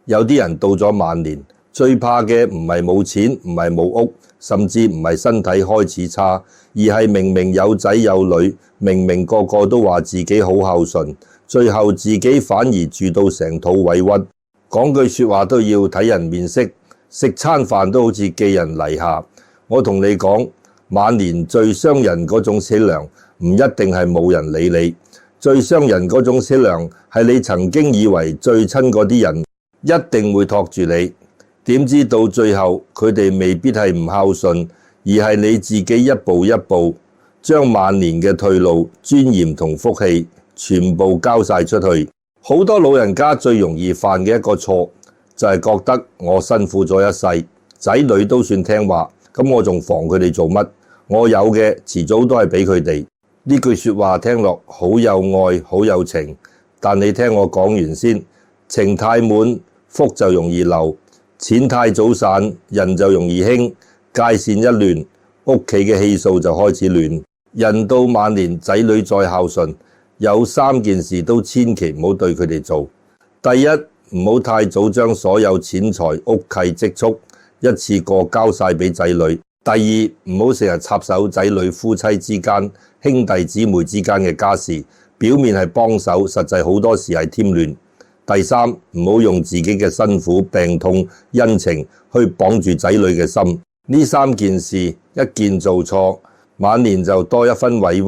有啲人到咗晚年，最怕嘅唔係冇錢，唔係冇屋，甚至唔係身體開始差，而係明明有仔有女，明明個個都話自己好孝順，最後自己反而住到成肚委屈。講句說話都要睇人面色，食餐飯都好似寄人籬下。我同你講，晚年最傷人嗰種淒涼，唔一定係冇人理你，最傷人嗰種淒涼係你曾經以為最親嗰啲人一定會托住你，點知到最後佢哋未必係唔孝順，而係你自己一步一步將晚年嘅退路、尊嚴同福氣全部交晒出去。好多老人家最容易犯嘅一個錯就係覺得我辛苦咗一世，仔女都算聽話，咁我仲防佢哋做乜？我有嘅遲早都係俾佢哋。呢句說話聽落好有愛好有情，但你聽我講完先。情太滿，福就容易漏；錢太早散，人就容易興。界線一亂，屋企嘅氣數就開始亂。人到晚年，仔女再孝順，有3件事都千祈唔好對佢哋做。第一，唔好太早將所有錢財、屋契積蓄一次過交晒俾仔女。第二，唔好成日插手仔女夫妻之間、兄弟姊妹之間嘅家事，表面係幫手，實際好多時係添亂。第三，唔好用自己嘅辛苦、病痛、恩情去綁住仔女嘅心。呢3件事一件做錯，晚年就多一分委屈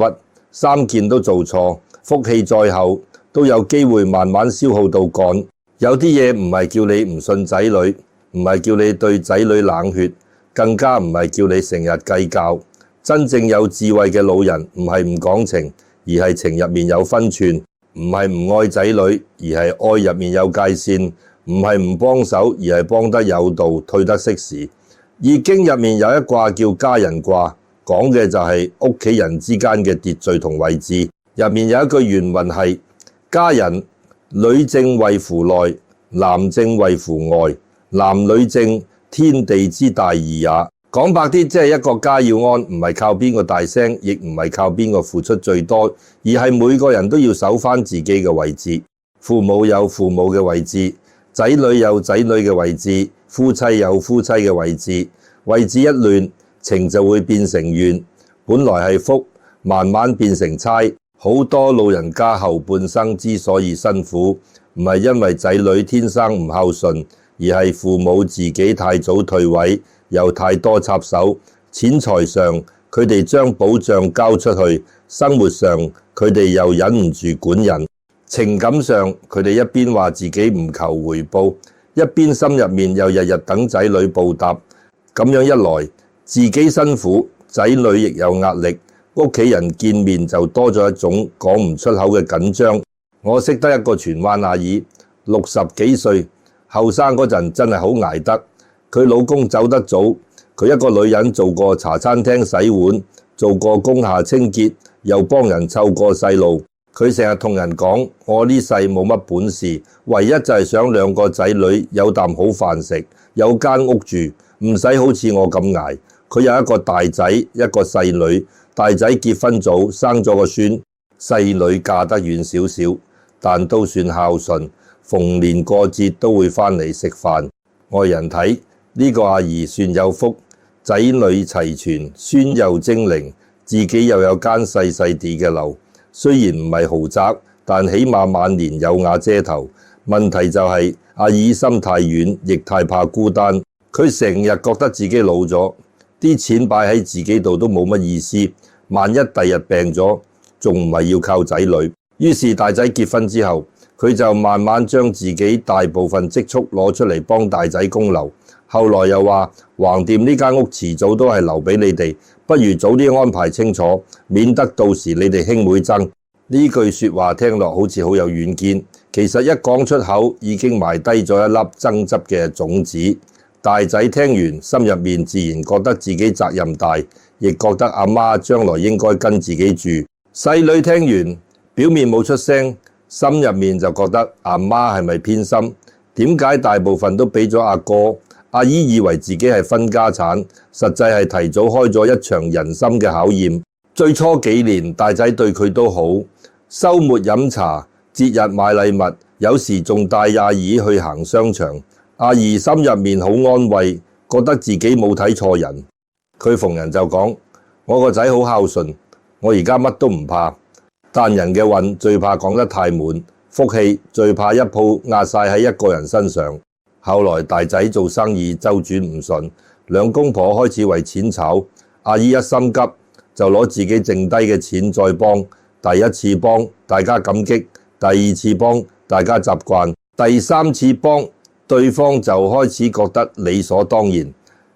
；3件都做錯，福氣再厚都有機會慢慢消耗到乾。有啲嘢唔係叫你唔信仔女，唔係叫你對仔女冷血，更加唔係叫你成日計較。真正有智慧嘅老人唔係唔講情，而係情入面有分寸；唔係唔愛仔女，而係愛入面有界線；唔係唔幫手，而係幫得有道，退得適時。易經入面有一卦叫家人卦，講嘅就係屋企人之間嘅秩序同位置。入面有一句原文係：家人，女正位乎內，男正位乎外，男女正，天地之大義也。講白啲，即係一個家要安，唔係靠邊個大聲，亦唔係靠邊個付出最多，而係每個人都要守翻自己嘅位置。父母有父母嘅位置，仔女有仔女嘅位置，夫妻有夫妻嘅位置。位置一亂，情就會變成怨，本來係福，慢慢變成差。好多老人家後半生之所以辛苦，唔係因為仔女天生唔孝順，而係父母自己太早退位，又太多插手。錢財上佢哋將保障交出去，生活上佢哋又忍唔住管人，情感上佢哋一邊話自己唔求回報，一邊心入面又日日等仔女報答。咁樣一來，自己辛苦，仔女亦有壓力，屋企人見面就多咗一種講唔出口嘅緊張。我識得一個荃灣阿姨，60幾歲，後生嗰陣真係好捱得。佢老公走得早，佢一個女人做過茶餐廳洗碗，做過工廈清潔，又幫人湊過細路。佢成日同人講：我呢世冇乜本事，唯一就係想2個仔女有啖好飯食，有間屋住，唔使好似我咁捱。佢有一個大仔，一個細女。大仔結婚早，生咗個孫，細女嫁得遠少少，但都算孝順，逢年過節都會返嚟食飯。外人睇呢個阿姨算有福，仔女齊全，孫又精靈，自己又有間細細地嘅樓。雖然唔係豪宅，但起碼晚年有瓦遮頭。問題就係阿姨心太軟，亦太怕孤單。佢成日覺得自己老咗，啲錢擺喺自己度都冇乜意思。萬一第日病咗，仲唔係要靠仔女？於是大仔結婚之後，佢就慢慢將自己大部分積蓄攞出嚟幫大仔供樓。後來又話橫掂呢間屋遲早都係留俾你哋，不如早啲安排清楚，免得到時你哋兄妹爭。呢句說話聽落好似好有遠見，其實一講出口已經埋低咗一粒爭執嘅種子。大仔聽完，心入面自然覺得自己責任大，亦覺得阿媽將來應該跟自己住。細女聽完，表面冇出聲，心入面就覺得阿媽係咪偏心？點解大部分都俾咗阿哥？阿姨以為自己係分家產，實際係提早開咗一場人心嘅考驗。最初幾年，大仔對佢都好，週末飲茶，節日買禮物，有時仲帶阿姨去行商場。阿姨心入面好安慰，覺得自己冇睇錯人。佢逢人就講：我個仔好孝順，我而家乜都唔怕。但人嘅運最怕講得太滿，福氣最怕一鋪壓晒喺一個人身上。後來大仔做生意周轉唔順，兩公婆開始為錢吵。阿姨一心急就攞自己剩低嘅錢再幫。第一次幫大家感激，第二次幫大家習慣，第三次幫對方就開始覺得理所當然。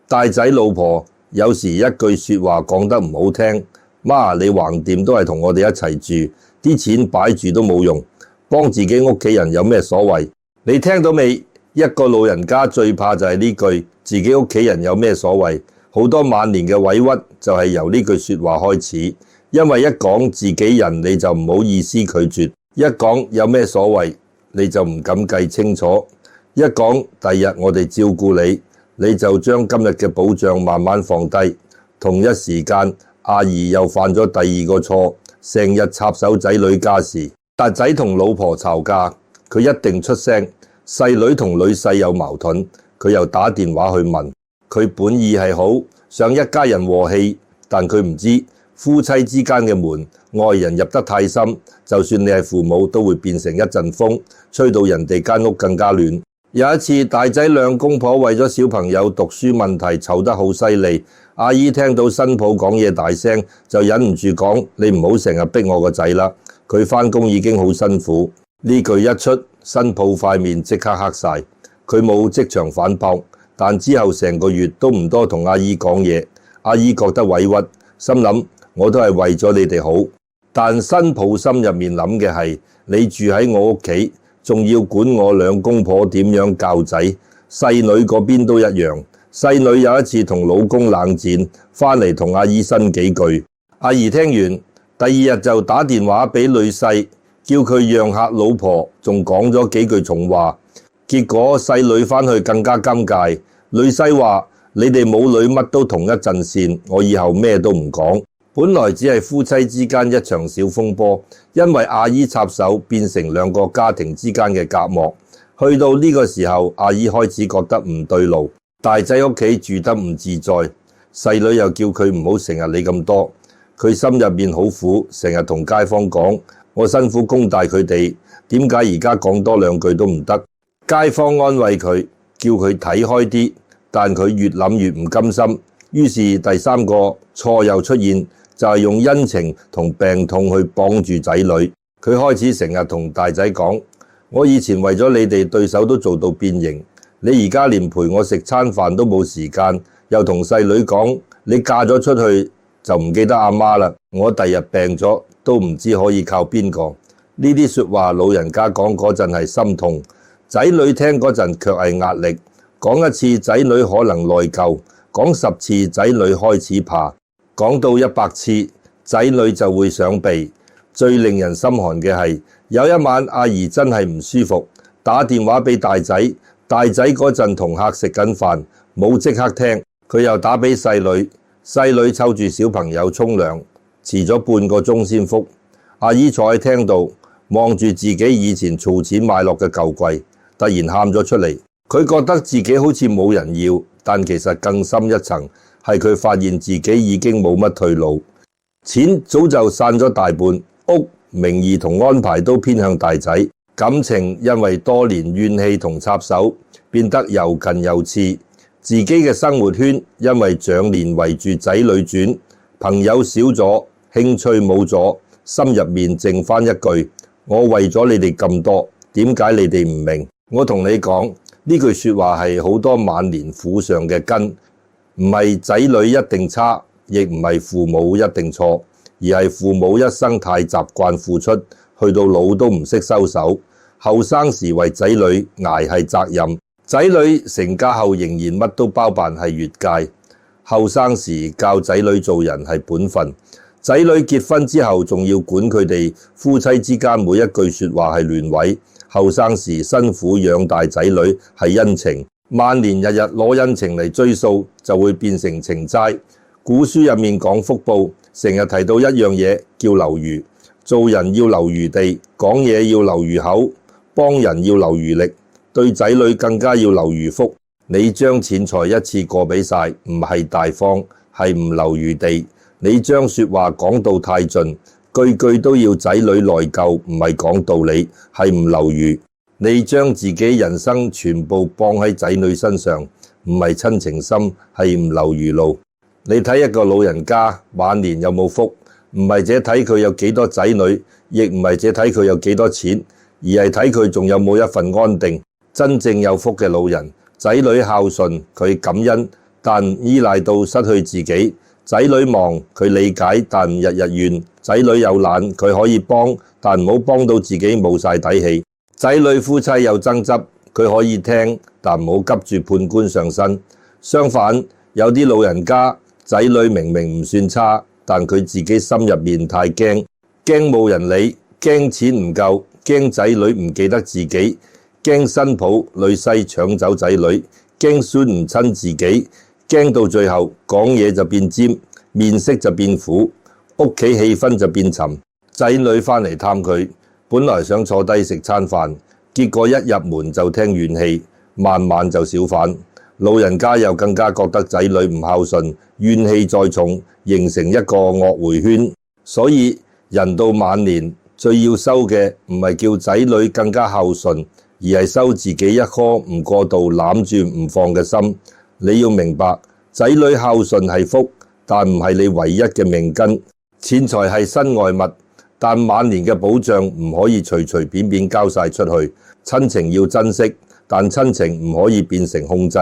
大仔老婆有時一句說話講得唔好聽，媽，你橫掂都係同我哋一齊住，啲錢擺住都冇用，幫自己屋企人有咩所謂？你聽到未？一個老人家最怕就係呢句，自己屋企人有咩所謂？好多晚年嘅委屈就係由呢句說話開始，因為一講自己人你就唔好意思拒絕，一講有咩所謂你就唔敢計清楚，一講第日我哋照顧你，你就將今日嘅保障慢慢放低。同一時間，阿姨又犯咗第二個錯，成日插手仔女家事。大仔同老婆吵架，佢一定出聲。細女同女婿有矛盾，佢又打電話去問。佢本意係好，想一家人和氣，但佢唔知夫妻之間嘅門，外人入得太深，就算你係父母，都會變成一陣風，吹到人哋間屋更加亂。有一次，大仔兩公婆為咗小朋友讀書問題吵得好犀利，阿姨聽到新抱講嘢大聲，就忍唔住講：你唔好成日逼我個仔啦，佢返工已經好辛苦。呢句一出，新抱塊面即刻黑晒，佢冇即場反駁，但之後成個月都唔多同阿姨講嘢。阿姨覺得委屈，心諗我都係為咗你哋好，但新抱心入面諗嘅係你住喺我屋企，仲要管我兩公婆點樣教仔。細女嗰邊都一樣，細女有一次同老公冷戰，返嚟同阿姨呻幾句。阿姨聽完，第二日就打電話俾女婿，叫佢讓下老婆，仲講咗幾句重話。結果細女返去更加尷尬，女婿話：你哋母女乜都同一陣線，我以後咩都唔講。本來只係夫妻之間一場小風波，因為阿姨插手變成兩個家庭之間嘅隔膜。去到呢個時候，阿姨開始覺得唔對路，大仔屋企住得唔自在，細女又叫佢唔好成日理咁多。佢心入面好苦，成日同街坊講：我辛苦供大佢哋，點解而家講多兩句都唔得？街坊安慰佢，叫佢睇開啲，但佢越諗越唔甘心。於是第三個錯又出現，就係用恩情同病痛去綁住仔女。佢開始成日同大仔講：我以前為咗你哋對手都做到變形，你而家連陪我食餐飯都冇時間。又同細女講：你嫁咗出去就唔記得阿媽啦，我第日病咗都唔知可以靠邊個。呢啲說話老人家講嗰陣係心痛，仔女聽嗰陣卻係壓力。講一次仔女可能內疚，講10次仔女開始怕，講到100次仔女就會想避。最令人心寒嘅係，有一晚阿姨真係唔舒服，打電話俾大仔。大仔嗰陣同客食緊飯，冇即刻聽，佢又打俾細女。細女湊住小朋友沖涼，遲咗半個鐘先覆。阿姨坐喺廳度望住自己以前儲錢買落嘅舊櫃，突然喊咗出嚟。佢覺得自己好似冇人要，但其實更深一層係佢發現自己已經冇乜退路。錢早就散咗大半，屋名義同安排都偏向大仔，感情因為多年怨氣同插手變得又近又刺。自己嘅生活圈因為長年圍住仔女轉，朋友少咗，興趣冇咗，心入面剩返一句：我為咗你哋咁多，點解你哋唔明？我同你講，呢句說話係好多晚年苦上嘅根，唔係仔女一定差，亦唔係父母一定錯，而係父母一生太習慣付出，去到老都唔識收手。後生時為仔女捱係責任，仔女成家後仍然乜都包辦係越界。後生時教仔女做人係本分，仔女結婚之後仲要管佢哋夫妻之間每一句說話係亂位。後生時辛苦養大仔女係恩情，晚年日日攞恩情嚟追數，就會變成情債。古書入面講福報，成日提到一樣嘢叫留餘。做人要留餘地，講嘢要留餘口，幫人要留餘力，對仔女更加要留餘福。你將錢財一次過俾晒，唔係大方，係唔留餘地。你將說話講到太盡，句句都要仔女內疚，唔係講道理，係唔留餘。你將自己人生全部綁喺仔女身上，唔係親情深，係唔留餘路。你睇一個老人家晚年有冇福，唔係只睇佢有幾多仔女，亦唔係只睇佢有幾多錢，而係睇佢仲有冇一份安定。真正有福嘅老人，仔女孝順，佢感恩，但唔依賴到失去自己。仔女忙，佢理解，但唔日日怨。仔女有難，佢可以幫，但唔好幫到自己冇晒底氣。仔女夫妻有爭執，佢可以聽，但唔好急住判官上身。相反，有啲老人家仔女明明唔算差，但佢自己心入面太驚，驚冇人理，驚錢唔夠，驚仔女唔記得自己，驚新抱女婿搶走仔女，驚孫唔親自己，驚到最後講嘢就變尖，面色就變苦，屋企氣氛就變沉。仔女返嚟探佢，本來想坐低食餐飯，結果一入門就聽怨氣，慢慢就小販。老人家又更加覺得仔女唔孝順，怨氣再重，形成一個惡回圈。所以人到晚年最要修嘅唔係叫仔女更加孝順，而係修自己一顆唔過度攬住唔放嘅心。你要明白，仔女孝順係福，但唔係你唯一嘅命根。錢財係身外物，但晚年嘅保障唔可以隨隨便便交晒出去。親情要珍惜，但親情唔可以變成控制；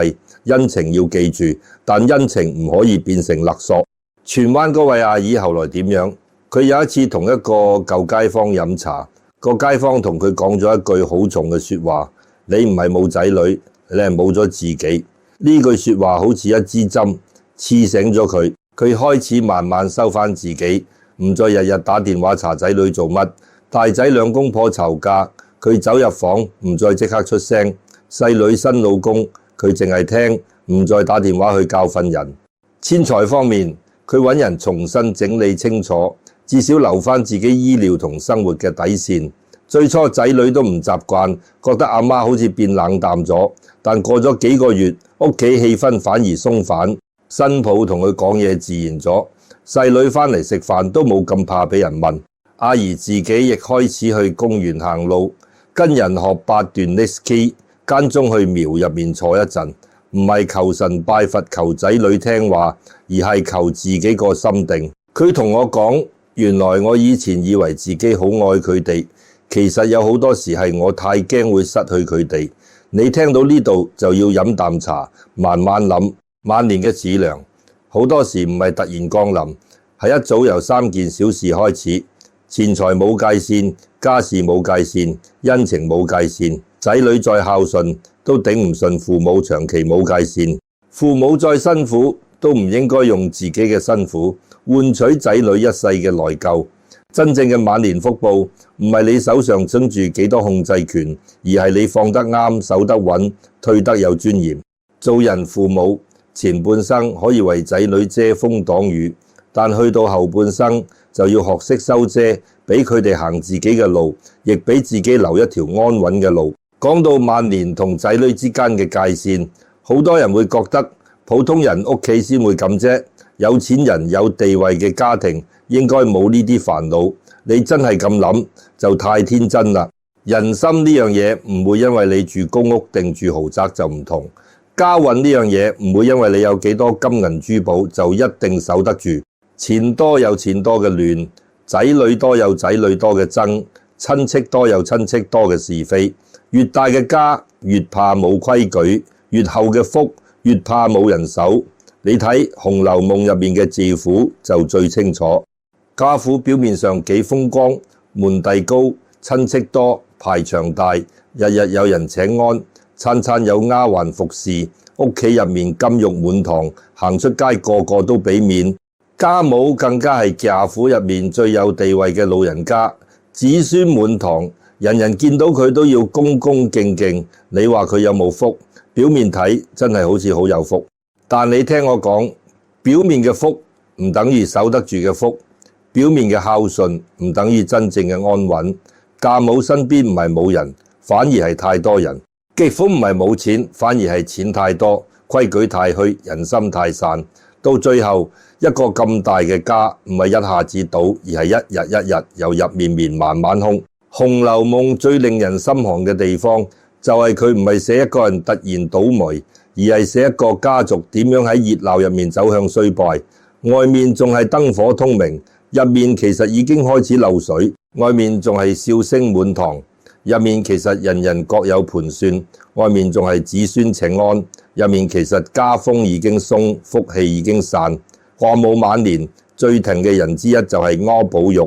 恩情要記住，但恩情唔可以變成勒索。荃灣嗰位阿姨後來點樣？佢有一次同一個舊街坊飲茶，個街坊同佢講咗一句好重嘅說話：你唔係冇仔女，你係冇咗自己。呢句說話好似一支針，刺醒咗佢。佢開始慢慢收返自己，唔再日日打電話查仔女做乜。大仔兩公婆嘈架，佢走入房，唔再即刻出聲。細女新老公，佢淨係聽，唔再打電話去教訓人。錢財方面，佢揾人重新整理清楚，至少留返自己醫療同生活嘅底線。最初仔女都唔習慣，覺得阿媽好似變冷淡咗，但過咗幾個月，屋企氣氛反而鬆反，新抱同佢講嘢自然咗，細女返嚟食飯都冇咁怕俾人問。阿姨自己亦開始去公園行路，跟人學8段 Nixkey， 間中去廟入面坐一陣，唔係求神拜佛求仔女聽話，而係求自己個心定。佢同我講，原來我以前以為自己好愛佢哋，其實有好多時係我太驚會失去佢哋。你聽到呢度就要飲啖茶，慢慢諗。晚年嘅治療好多時唔係突然降臨，係一早由3件小事開始。錢財冇界線，家事冇界線，恩情冇界線，仔女再孝順都頂唔順父母長期冇界線。父母再辛苦都唔應該用自己嘅辛苦換取仔女一世嘅內疚。真正嘅晚年福報唔係你手上揸住幾多控制權，而係你放得啱，守得穩，退得有尊嚴。做人父母前半生可以為仔女遮風擋雨，但去到後半生就要學識收遮，俾佢哋行自己嘅路，亦俾自己留一條安穩嘅路。講到晚年同仔女之間嘅界線，好多人會覺得普通人屋企先會咁啫，有錢人有地位嘅家庭應該冇呢啲煩惱。你真係咁諗就太天真啦。人心呢樣嘢唔會因為你住公屋定住豪宅就唔同，家運呢樣嘢唔會因為你有幾多金銀珠寶就一定守得住。錢多有錢多嘅亂，仔女多有仔女多嘅爭，親戚多有親戚多嘅是非。越大嘅家越怕冇規矩，越後嘅福越怕冇人守。你睇《紅樓夢》入面嘅趙府就最清楚。家父表面上幾風光，門第高，親戚多，排場大，日日有人請安，餐餐有丫鬟服侍，屋企入面金玉滿堂，行出街個個都俾面。家母更加係賈府入面最有地位嘅老人家，子孫滿堂，人人見到佢都要恭恭敬敬。你話佢有冇福？表面睇真係好似好有福，但你聽我講，表面嘅福唔等於守得住嘅福。表面嘅孝順唔等於真正嘅安穩。嫁母身邊唔係冇人，反而係太多人。極苦唔係冇錢，反而係錢太多，規矩太虛，人心太散。到最後，一個咁大嘅家唔係一下子倒，而係一日一日由入面慢慢空。《紅樓夢》最令人心寒嘅地方，就係佢唔係寫一個人突然倒霉，而係寫一個家族點樣喺熱鬧入面走向衰敗。外面仲係燈火通明，入面其實已經開始漏水。外面仲係笑聲滿堂，入面其實人人各有盤算。外面仲係子孫請安，入面其實家風已經鬆，福氣已經散。過母晚年最疼嘅人之一就係柯寶玉。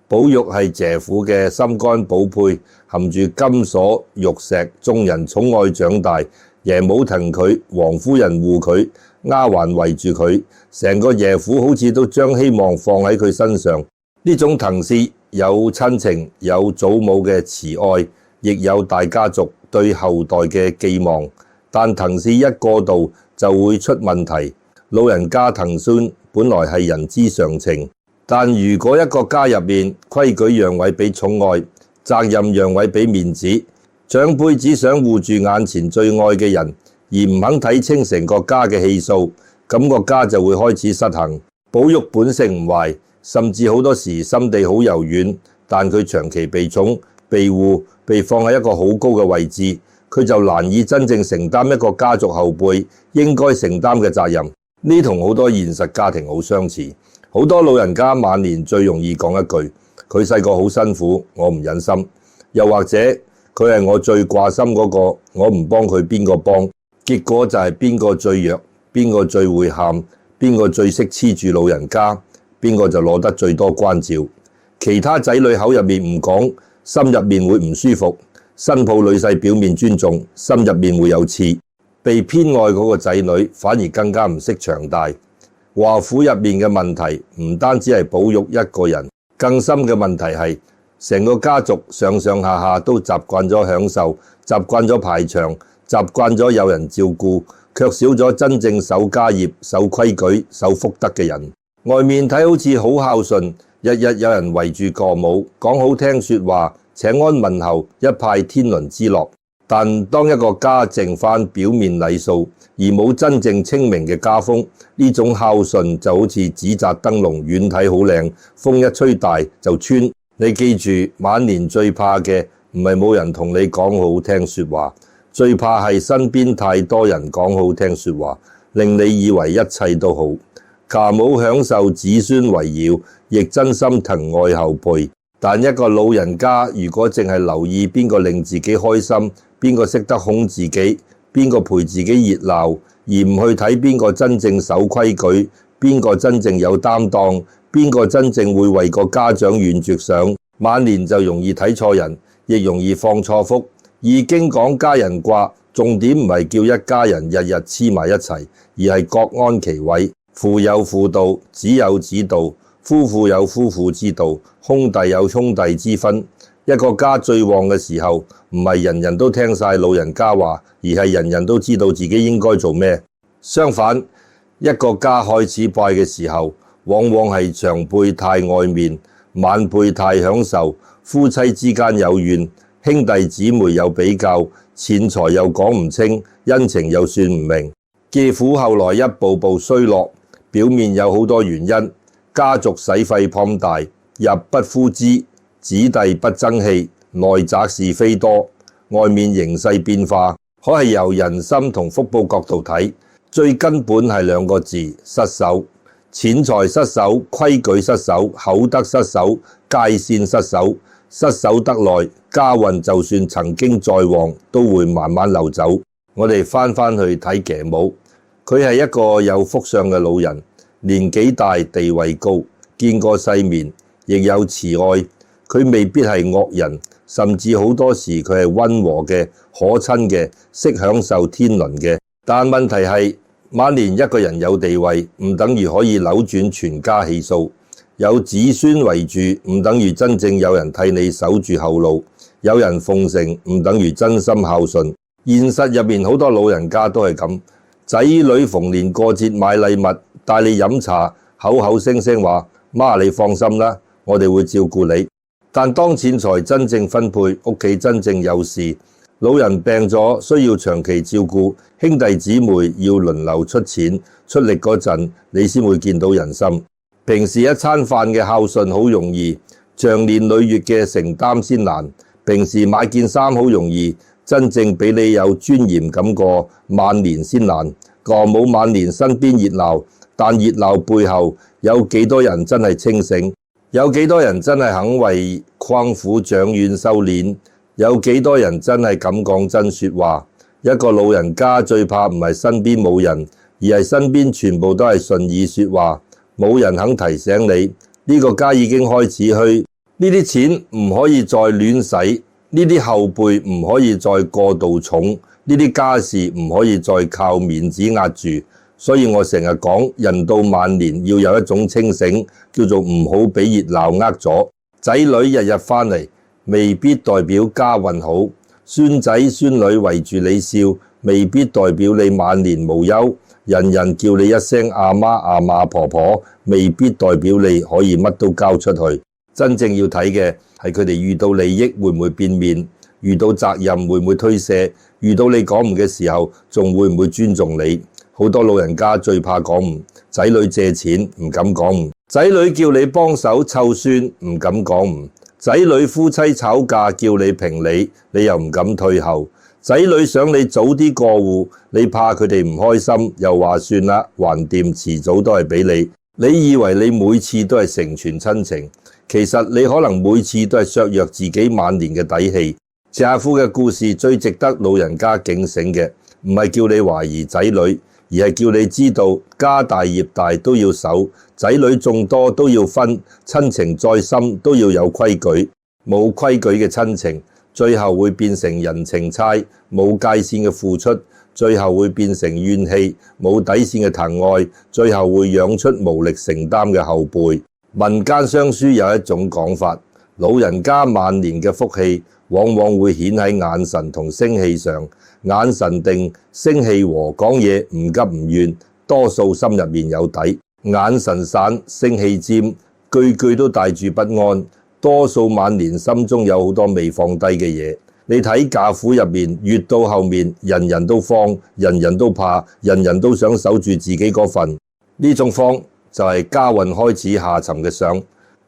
寶玉係謝府嘅心肝寶貝，含住金鎖玉石，眾人寵愛長大。爺母疼佢，王夫人護佢，丫鬟圍住佢，成個爺府好似都將希望放喺佢身上。呢種疼惜有親情，有祖母嘅慈愛，亦有大家族對後代嘅寄望。但疼惜一過度就會出問題。老人家疼孫本來係人之常情，但如果一個家入面規矩讓位俾寵愛，責任讓位俾面子，長輩只想護住眼前最愛嘅人，而唔肯睇清成個家嘅氣數，咁個家就會開始失衡。寶玉本性唔壞，甚至好多時心地好柔軟，但佢長期被寵、被護、被放喺一個好高嘅位置，佢就難以真正承擔一個家族後輩應該承擔嘅責任。呢同好多現實家庭好相似。好多老人家晚年最容易講一句：佢細個好辛苦，我唔忍心。又或者佢係我最掛心嗰個，我唔幫佢邊個幫？結果就係邊個最弱，邊個最會喊，邊個最識黐住老人家，邊個就攞得最多關照。其他仔女口入面唔講，心入面會唔舒服。新抱女婿表面尊重，心入面會有刺。被偏愛嗰個仔女反而更加唔識長大。華府入面嘅問題唔單止係寶玉一個人，更深嘅問題係成個家族上上下下都習慣咗享受，習慣咗排場，習慣咗有人照顧，卻少咗真正守家業、守規矩、守福德嘅人。外面睇好似好孝順，日日有人圍住過母，講好聽說話，請安問候，一派天倫之樂。但當一個家剩返表面禮數，而冇真正清明嘅家風，呢種孝順就好似紙紮燈籠，遠睇好靚，風一吹大就穿。你記住，晚年最怕嘅唔係冇人同你講好聽說話，最怕係身邊太多人講好聽說話，令你以為一切都好。賈母享受子孫圍繞，亦真心疼愛後輩。但一個老人家如果淨係留意邊個令自己開心，邊個識得哄自己，邊個陪自己熱鬧，而唔去睇邊個真正守規矩，邊個真正有擔當，邊個真正會為個家長遠着想，晚年就容易睇錯人，亦容易放錯福。易經講家人卦，重點唔係叫一家人日日黐埋一齊，而係各安其位。父有父道，子有子道，夫婦有夫婦之道，兄弟有兄弟之分。一個家最旺嘅時候，唔係人人都聽晒老人家話，而係人人都知道自己應該做咩。相反，一個家開始敗嘅時候，往往係長輩太愛面，晚輩太享受，夫妻之間有怨，兄弟姊妹有比較，錢財又講唔清，恩情又算唔明。傑府後來一步步衰落，表面有好多原因，家族使費龐大，入不敷支，子弟不爭氣，內宅是非多，外面形勢變化，可係由人心同福報角度睇，最根本係兩個字：失守。錢財失守，規矩失守，口德失守，界線失守，失守得耐，家運就算曾經再旺，都會慢慢流走。我哋翻去睇爺母，佢係一個有福相嘅老人，年紀大，地位高，見過世面，亦有慈愛。佢未必係惡人，甚至好多時佢係溫和嘅、可親嘅、識享受天倫嘅。但問題係，晚年一個人有地位，唔等於可以扭轉全家氣數；有子孫圍住，唔等於真正有人替你守住後路；有人奉承，唔等於真心孝順。現實入面好多老人家都係咁，仔女逢年過節買禮物，帶你飲茶，口口聲聲話媽你放心啦，我哋會照顧你。但當錢財真正分配，屋企真正有事，老人病咗需要長期照顧，兄弟姊妹要輪流出錢出力嗰陣，你先會見到人心。平時一餐飯嘅孝順好容易，長年累月嘅承擔先難。平時買件衫好容易，真正俾你有尊嚴感過晚年先難。過冇晚年身邊熱鬧，但熱鬧背後有幾多人真係清醒？有幾多人真係肯為困苦長遠修煉？有幾多人真係敢講真說話？一個老人家最怕唔係身邊冇人，而係身邊全部都係順耳說話，冇人肯提醒你呢個家已經開始虛，呢啲錢唔可以再亂使，呢啲後輩唔可以再過度寵，呢啲家事唔可以再靠面子壓住。所以我成日講，人到晚年要有一種清醒，叫做唔好俾熱鬧呃咗。仔女日日返嚟，未必代表家運好；孫仔孫女圍住你笑，未必代表你晚年無憂；人人叫你一聲阿媽阿嫲婆婆，未必代表你可以乜都交出去。真正要睇嘅係佢哋遇到利益會唔會變面，遇到責任會唔會推卸，遇到你講唔嘅時候仲會唔會尊重你。好多老人家最怕講唔，仔女借錢唔敢講唔，仔女叫你幫手湊孫唔敢講唔，仔女夫妻吵架叫你評理，你又唔敢退後，仔女想你早啲過戶，你怕佢哋唔開心，又話算啦，橫掂遲早都係俾你。你以為你每次都係成全親情，其實你可能每次都係削弱自己晚年嘅底氣。謝亞夫嘅故事最值得老人家警醒嘅，唔係叫你懷疑仔女，而係叫你知道家大業大都要守，仔女眾多都要分，親情再深都要有規矩。冇規矩嘅親情，最後會變成人情差；冇界線嘅付出，最後會變成怨氣；冇底線嘅疼愛，最後會養出無力承擔嘅後輩。民間相書有一種講法，老人家晚年嘅福氣往往會顯喺眼神同聲氣上。眼神定，聲氣和，講嘢唔急唔怨，多數心入面有底；眼神散，聲氣尖，句句都帶住不安，多數晚年心中有好多未放低嘅嘢。你睇賈府入面，越到後面，人人都慌，人人都怕，人人都想守住自己嗰份。呢種慌就係家運開始下沉嘅相。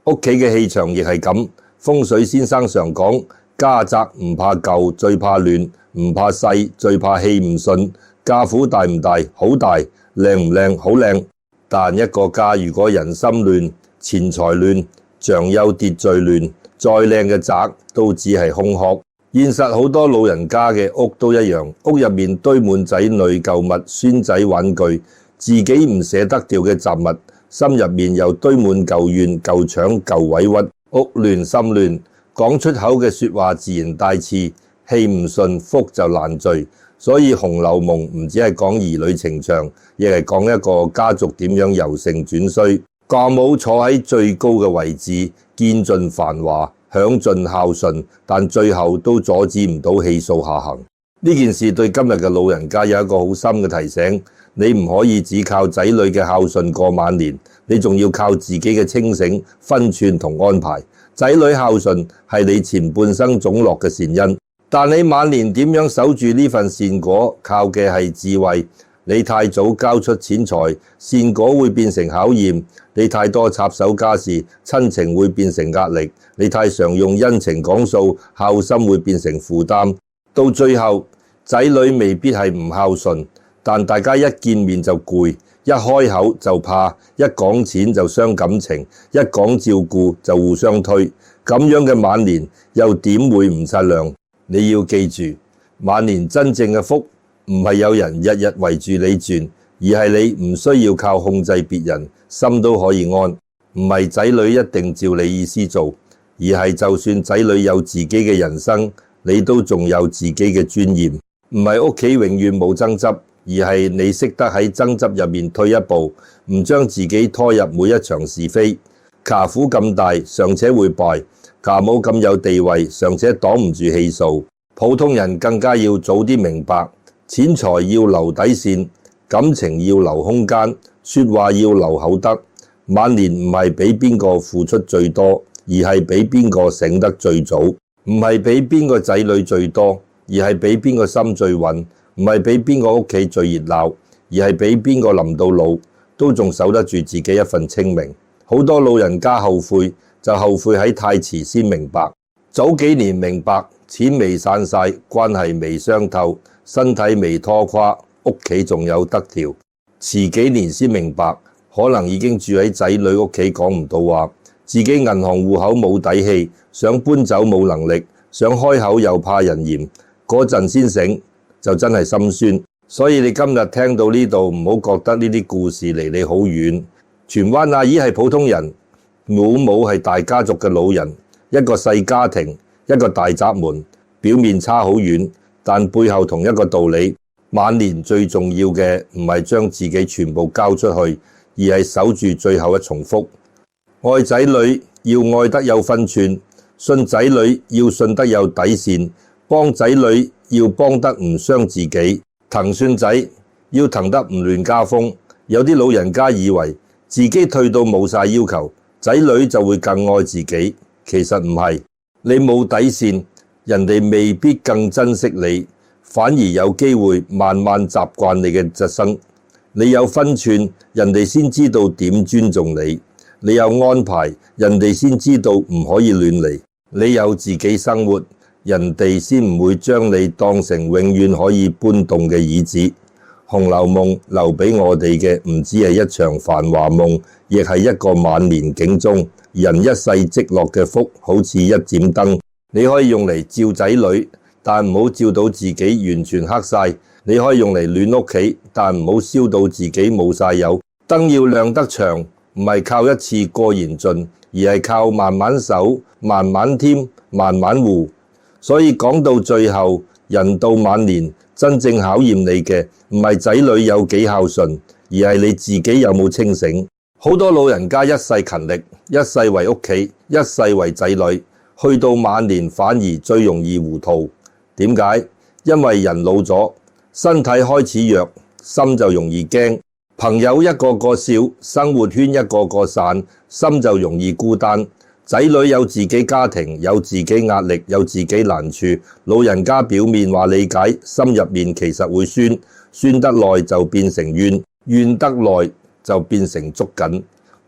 屋企嘅氣場亦係咁。風水先生常講，家宅唔怕舊，最怕亂；唔怕細，最怕氣唔順。家府大唔大？好大；靚唔靚？好靚。但一個家如果人心亂、錢財亂、長幼秩序亂，再靚嘅宅都只係空殼。現實好多老人家嘅屋都一樣，屋入面堆滿仔女舊物、孫仔玩具，自己唔捨得掉嘅雜物，心入面又堆滿舊怨、舊搶、舊委屈。屋亂心亂，講出口嘅說話自然帶刺，氣唔順，福就難聚。所以《紅樓夢》唔只係講兒女情長，亦係講一個家族點樣由盛轉衰。贾母坐喺最高嘅位置，見盡繁華，享盡孝順，但最後都阻止唔到氣數下行。呢件事對今日嘅老人家有一個好深嘅提醒，你唔可以只靠仔女嘅孝順過晚年，你仲要靠自己嘅清醒、分寸同安排。仔女孝順係你前半生種落嘅善因，但你晚年點樣守住呢份善果，靠嘅係智慧。你太早交出錢財，善果會變成考驗；你太多插手家事，親情會變成壓力；你太常用恩情講數，孝心會變成負擔。到最後，仔女未必係唔孝順，但大家一見面就攰，一開口就怕，一講錢就傷感情，一講照顧就互相推。咁樣嘅晚年又點會唔擦亮？你要記住，晚年真正嘅福唔係有人日日圍住你轉，而係你唔需要靠控制別人，心都可以安。唔係仔女一定照你意思做，而係就算仔女有自己嘅人生，你都仲有自己嘅尊嚴。唔係屋企永遠冇爭執，而係你識得喺爭執入面退一步，唔將自己拖入每一場是非。賈府咁大，尚且會敗；賈母咁有地位，尚且擋唔住氣數。普通人更加要早啲明白，錢財要留底線，感情要留空間，說話要留口德。晚年唔係俾邊個付出最多，而係比邊個醒得最早，唔係比邊個仔女最多，而係比邊個心最穩，唔係比邊個屋企最熱鬧，而係比邊個臨到老都仲守得住自己一份清明。好多老人家後悔，就後悔喺太遲先明白。早幾年明白，錢未散晒，關係未傷透，身體未拖垮，屋企仲有得調。遲幾年先明白，可能已經住喺仔女屋企講唔到話，自己銀行戶口冇底氣，想搬走冇能力，想開口又怕人嫌，嗰陣先醒，就真係心酸。所以你今日聽到呢度，唔好覺得呢啲故事離你好遠。荃灣阿姨係普通人，老母係大家族嘅老人，一個細家庭，一個大宅門，表面差好遠，但背後同一個道理。晚年最重要嘅唔係將自己全部交出去，而係守住最後一重福。愛仔女要愛得有分寸，信仔女要信得有底線，幫仔女要幫得唔傷自己，疼孫仔要疼得唔亂家風。有啲老人家以為自己退到冇晒要求，仔女就會更愛自己，其實唔係。你冇底線，人哋未必更珍惜你，反而有機會慢慢習慣你嘅疾生。你有分寸，人哋先知道點尊重你；你有安排，人哋先知道唔可以亂嚟；你有自己生活，人哋先唔會將你當成永遠可以搬動嘅椅子。《紅樓夢》留俾我哋嘅唔止係一場繁華夢，亦係一個晚年警鐘。人一世積落嘅福，好似一盞燈，你可以用嚟照仔女，但唔好照到自己完全黑晒。你可以用嚟暖屋企，但唔好燒到自己冇晒油。燈要亮得長，唔係靠一次過燃盡，而係靠慢慢守、慢慢添、慢慢護。所以講到最後，人到晚年，真正考驗你嘅唔係仔女有幾孝順，而係你自己有冇清醒。好多老人家一世勤力，一世為屋企，一世為仔女，去到晚年反而最容易糊塗。點解？因為人老咗，身體開始弱，心就容易驚。朋友一個個少，生活圈一個個散，心就容易孤單。仔女有自己家庭，有自己壓力，有自己難處。老人家表面話理解，心入面其實會酸，酸得耐就變成怨，怨得耐就變成捉緊，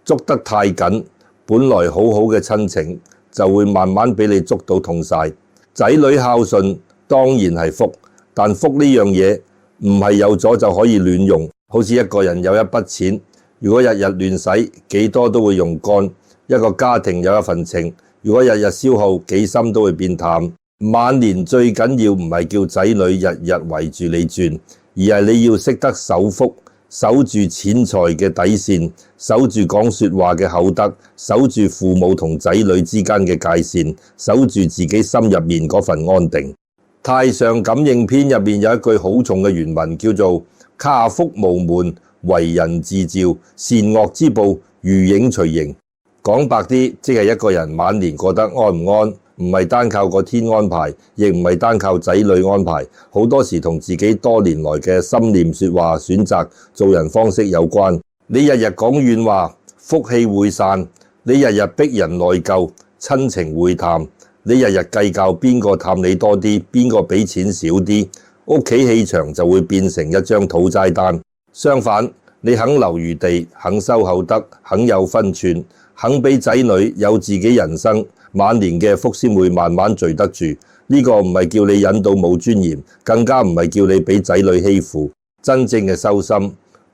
捉得太緊，本來好好嘅親情就會慢慢俾你捉到痛晒。仔女孝順當然係福，但福呢樣嘢唔係有咗就可以亂用。好似一個人有一筆錢，如果日日亂使，幾多都會用乾；一個家庭有一份情，如果日日消耗，幾深都會變淡。晚年最緊要唔係叫仔女日日圍住你轉，而係你要識得守福，守住錢財嘅底線，守住講說話嘅口德，守住父母同仔女之間嘅界線，守住自己心入面嗰份安定。太上感應篇入面有一句好重嘅原文，叫做卡福無門，為人自照，善惡之報，如影隨形。講白啲，即係一個人晚年過得安唔安，唔係單靠個天安排，亦唔係單靠仔女安排，好多時同自己多年來嘅心念說話、選擇做人方式有關。你日日講軟話，福氣會散；你日日逼人內疚，親情會淡；你日日計較邊個探你多啲，邊個俾錢少啲，屋企氣場就會變成一張討債單。相反，你肯留餘地，肯收厚德，肯有分寸，肯俾仔女有自己人生，晚年嘅福先會慢慢聚得住。呢個唔係叫你忍到冇尊嚴，更加唔係叫你俾仔女欺負。真正嘅修心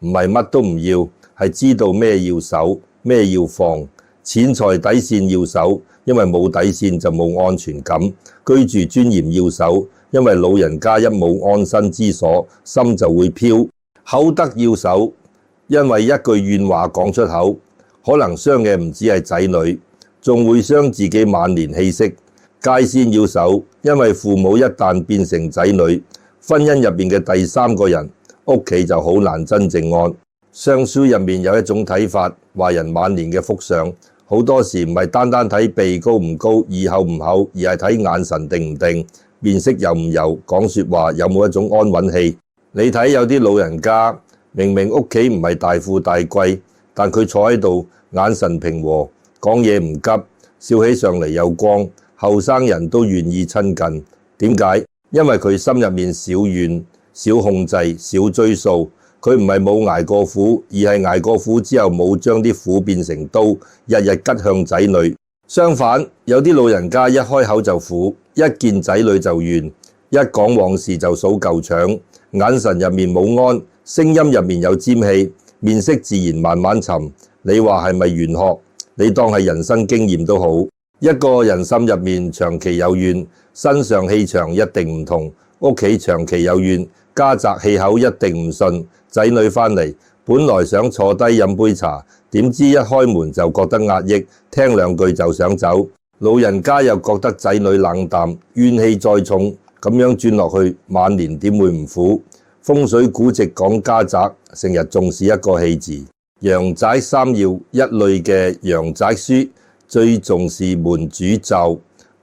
唔係乜都唔要，係知道咩要守，咩要放。錢財底線要守，因為冇底線就冇安全感。居住尊嚴要守，因為老人家一冇安身之所，心就會飄。口德要守，因為一句怨話講出口，可能傷嘅唔止係仔女，仲會傷自己晚年氣息。界線要守，因為父母一旦變成仔女，婚姻入面嘅第三個人，屋企就好難真正安。商書入面有一種睇法，話人晚年嘅福相，好多時唔係單單睇鼻高唔高、耳厚唔厚，而係睇眼神定唔定、面色柔唔柔、講說話有冇一種安穩氣。你睇有啲老人家，明明屋企唔係大富大貴，但佢坐喺度眼神平和，講嘢唔急，笑起上嚟有光，後生人都願意親近。點解？因為佢心入面少怨、少控制、少追數。佢唔係冇捱過苦，而係捱過苦之後冇將啲苦變成刀，日日吉向仔女。相反，有啲老人家一開口就苦，一見仔女就怨，一講往事就數舊腸，眼神入面冇安，聲音入面有尖氣，面色自然慢慢沉。你話係咪玄學？你當係人生經驗都好。一個人心入面長期有怨，身上氣場一定唔同。屋企長期有怨，家宅氣口一定唔順。仔女返嚟，本來想坐低飲杯茶，點知一開門就覺得壓抑，聽兩句就想走。老人家又覺得仔女冷淡，怨氣再重，咁樣轉落去，晚年點會唔苦？風水古籍講家宅，成日重視一個氣字。陽宅三要一類嘅陽宅書，最重視門主咒，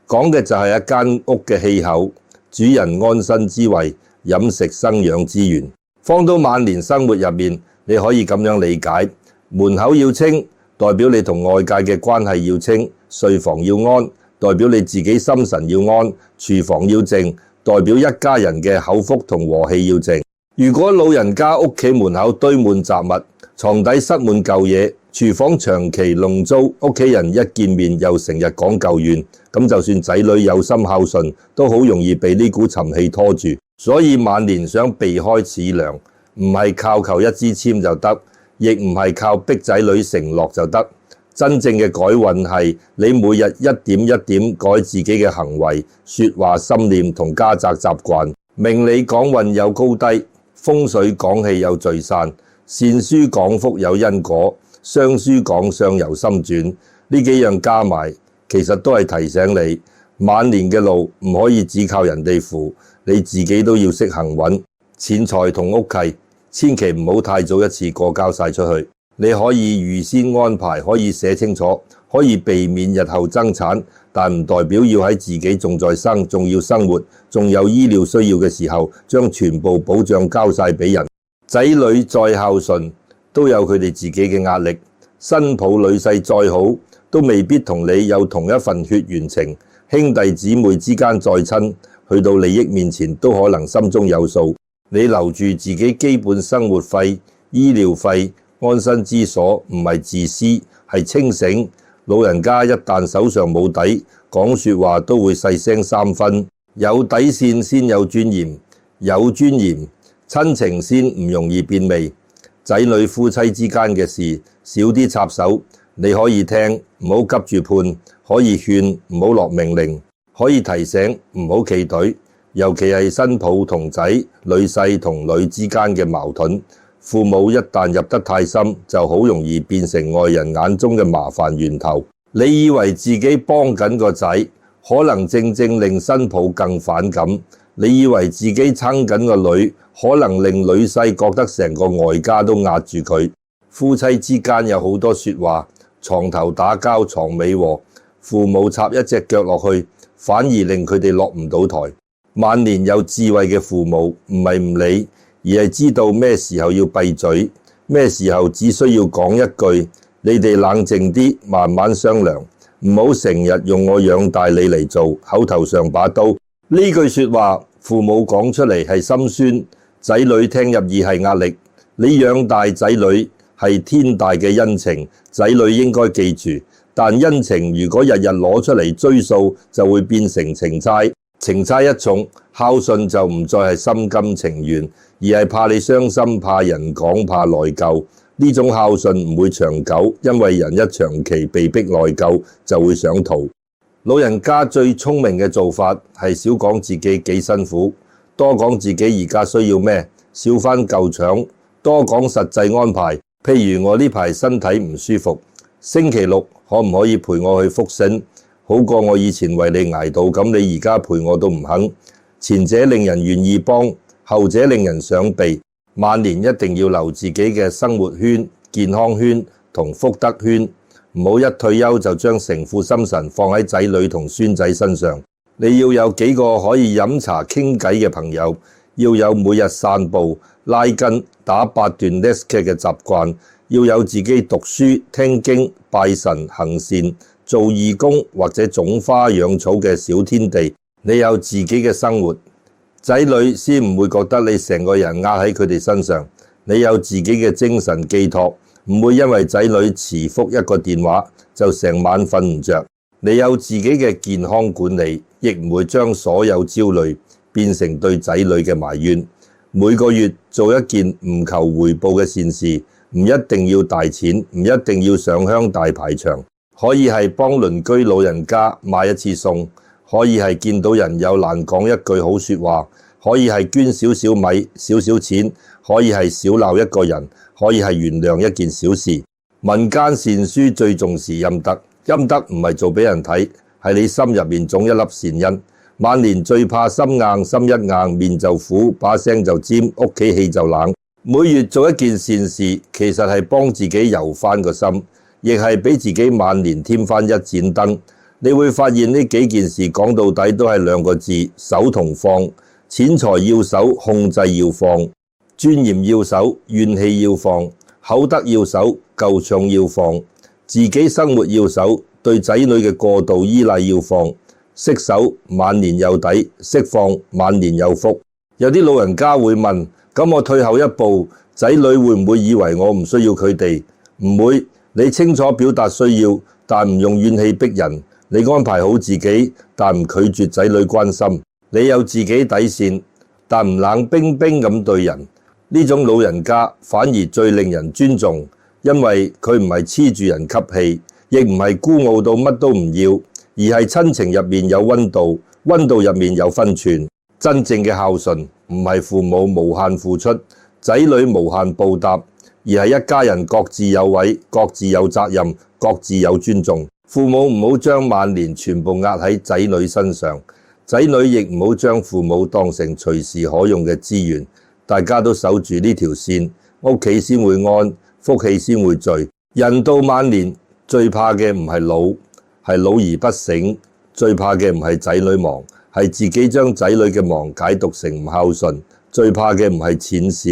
講嘅就係一間屋嘅氣口，主人安身之位，飲食生養之源。放到晚年生活入面，你可以咁樣理解：門口要清，代表你同外界嘅關係要清；睡房要安，代表你自己心神要安；廚房要靜，代表一家人嘅口福同和氣要靜。如果老人家屋企門口堆滿雜物，床底塞滿舊嘢，廚房長期弄糟，屋企人一見面又成日講舊怨，咁就算仔女有心孝順，都好容易被呢股沉氣拖住。所以晚年想避開此梁，唔係靠求一支簽就得，亦唔係靠逼仔女承諾就得。真正嘅改運係你每日一點一點改自己嘅行為、說話、心念同家宅習慣。命理講運有高低，風水講氣有聚散，善書講福有因果，雙書講相由心轉。呢幾樣加埋，其實都係提醒你，晚年嘅路唔可以只靠人哋扶，你自己都要識行穩。錢財同屋契，千祈唔好太早一次過交晒出去。你可以預先安排，可以寫清楚，可以避免日後爭產，但唔代表要喺自己仲在生、仲要生活、仲有醫療需要嘅時候，將全部保障交晒俾人。仔女再孝順，都有佢哋自己嘅壓力。新抱女婿再好，都未必同你有同一份血緣情。兄弟姊妹之間再親，去到利益面前都可能心中有數。你留住自己基本生活費、醫療費、安身之所，唔係自私，係清醒。老人家一旦手上冇底，講說話都會細聲三分。有底線先有尊嚴，有尊嚴親情先唔容易變味。仔女夫妻之間嘅事，少啲插手。你可以聽，唔好急住判；可以勸，唔好落命令；可以提醒，唔好企隊。尤其係新抱同仔、女婿同女之間嘅矛盾，父母一旦入得太深，就好容易變成外人眼中嘅麻煩源頭。你以為自己幫緊個仔，可能正正令新抱更反感；你以為自己撐緊個女，可能令女婿覺得成個外家都壓住佢。夫妻之間有好多說話，床頭打交床尾和，父母插一隻腳落去，反而令佢哋落唔到台。晚年有智慧嘅父母，唔係唔理，而係知道咩時候要閉嘴，咩時候只需要講一句，你哋冷靜啲，慢慢商量，唔好成日用我養大你嚟做口頭上把刀。呢句說話，父母講出嚟係心酸，仔女聽入耳係壓力。你養大仔女係天大嘅恩情，仔女應該記住。但恩情如果日日攞出嚟追數，就會變成情差。情差一重，孝順就唔再係心甘情願，而係怕你傷心、怕人講、怕內疚。呢種孝順唔會長久，因為人一長期被逼內疚，就會想逃。老人家最聰明嘅做法係少講自己幾辛苦，多講自己而家需要咩，少翻舊搶，多講實際安排。譬如我呢排身體唔舒服，星期六可唔可以陪我去復星？好過我以前為你捱到，咁你而家陪我都唔肯。前者令人願意幫，後者令人想避。晚年一定要留自己嘅生活圈、健康圈同福德圈，唔好一退休就將成副心神放喺仔女同孫仔身上。你要有幾個可以飲茶傾偈嘅朋友，要有每日散步、拉筋、打8段 Nesca 嘅習慣，要有自己讀書、聽經、拜神、行善、做義工或者種花養草嘅小天地，你有自己嘅生活，仔女先唔會覺得你成個人壓喺佢哋身上。你有自己嘅精神寄託，唔會因為仔女遲覆一個電話就成晚瞓唔着。你有自己嘅健康管理，亦唔會將所有焦慮變成對仔女嘅埋怨。每個月做一件唔求回報嘅善事，唔一定要大錢，唔一定要上香大排場，可以係幫鄰居老人家買一次餸，可以係見到人有難講一句好說話，可以係捐少少米少少錢，可以係少鬧一個人，可以係原諒一件小事。民間善書最重視陰德，陰德唔係做俾人睇，係你心入面種一粒善因。晚年最怕心硬，心一硬面就苦，把聲就尖，屋企氣就冷。每月做一件善事，其實係幫自己游翻個心，亦係俾自己晚年添翻一盞燈。你會發現呢幾件事講到底都係兩個字：守同放。錢財要守，控制要放；尊嚴要守，怨氣要放；口德要守，夠暢要放；自己生活要守，對仔女嘅過度依賴要放。識守晚年有底，識放晚年有福。有啲老人家會問：咁我退後一步，仔女會唔會以為我唔需要佢哋？唔會，你清楚表達需要，但唔用怨氣逼人。你安排好自己，但唔拒絕仔女關心。你有自己底線，但唔冷冰冰咁對人。呢種老人家反而最令人尊重，因為佢唔係黐住人吸氣，亦唔係孤傲到乜都唔要，而係親情入面有溫度，溫度入面有分寸。真正嘅孝順唔係父母無限付出，仔女無限報答，而係一家人各自有位，各自有責任，各自有尊重。父母唔好將晚年全部壓喺仔女身上。仔女亦唔好將父母當成隨時可用嘅資源，大家都守住呢條線，屋企先會安，福氣先會聚。人到晚年最怕嘅唔係老，係老而不醒；最怕嘅唔係仔女忙，係自己將仔女嘅忙解讀成唔孝順；最怕嘅唔係錢少，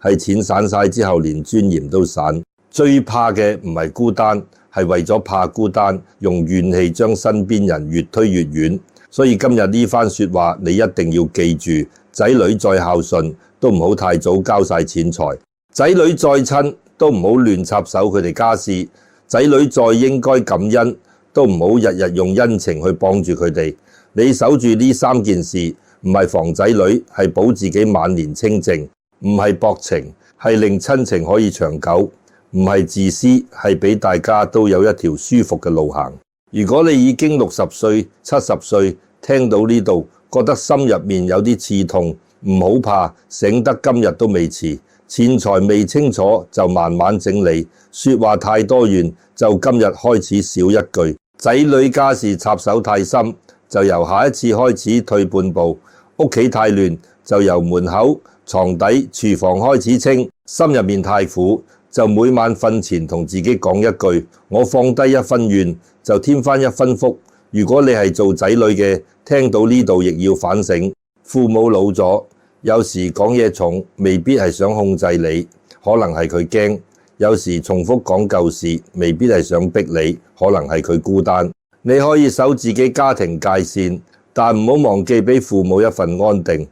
係錢散晒之後連尊嚴都散；最怕嘅唔係孤單，係為咗怕孤單，用怨氣將身邊人越推越遠。所以今日呢番說話，你一定要記住：仔女再孝順，都唔好太早交晒錢財；仔女再親，都唔好亂插手佢哋家事；仔女再應該感恩，都唔好日日用恩情去幫住佢哋。你守住呢三件事，唔係防仔女，係保自己晚年清靜；唔係博情，係令親情可以長久；唔係自私，係俾大家都有一條舒服嘅路行。如果你已經60歲、70歲，聽到呢度覺得心入面有啲刺痛，唔好怕，醒得今日都未遲。錢財未清楚就慢慢整理，說話太多怨就今日開始少一句。仔女家事插手太深，就由下一次開始退半步。屋企太亂，就由門口、床底、廚房開始清。心入面太苦，就每晚瞓前同自己講一句：我放低一分怨，就添翻一分福。如果你係做仔女嘅，聽到呢度亦要反省。父母老咗，有時講嘢重，未必係想控制你，可能係佢驚；有時重複講舊事，未必係想逼你，可能係佢孤單。你可以守自己家庭界線，但唔好忘記俾父母一份安定。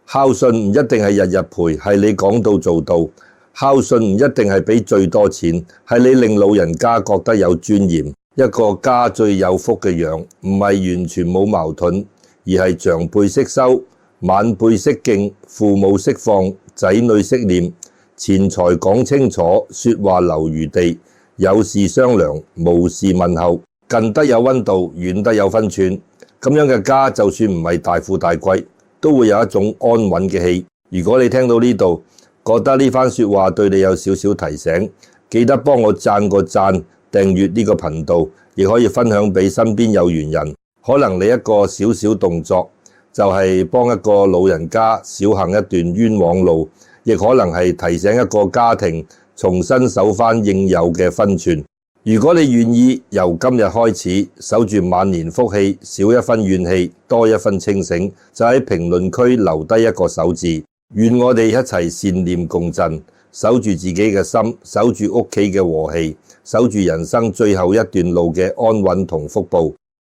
孝順唔一定係日日陪，係你講到做到。孝順唔一定係俾最多錢，係你令老人家覺得有尊嚴。一個家最有福嘅樣，唔係完全冇矛盾，而係長輩識收，晚輩識敬，父母識放，仔女識念。錢財講清楚，說話留餘地，有事商量，無事問候，近得有溫度，遠得有分寸。咁樣嘅家，就算唔係大富大貴，都會有一種安穩嘅氣。如果你聽到呢度，覺得呢番說話對你有少少提醒，記得幫我讚個讚，訂閱呢個頻道，亦可以分享俾身邊有緣人。可能你一個小小動作，就係幫一個老人家少行一段冤枉路，亦可能係提醒一個家庭重新守翻應有嘅分寸。如果你願意由今日開始守住晚年福氣，少一分怨氣，多一分清醒，就喺評論區留低一個手字。願我哋一齊善念共振，守住自己嘅心，守住屋企嘅和氣，守住人生最後一段路嘅安穩同福報。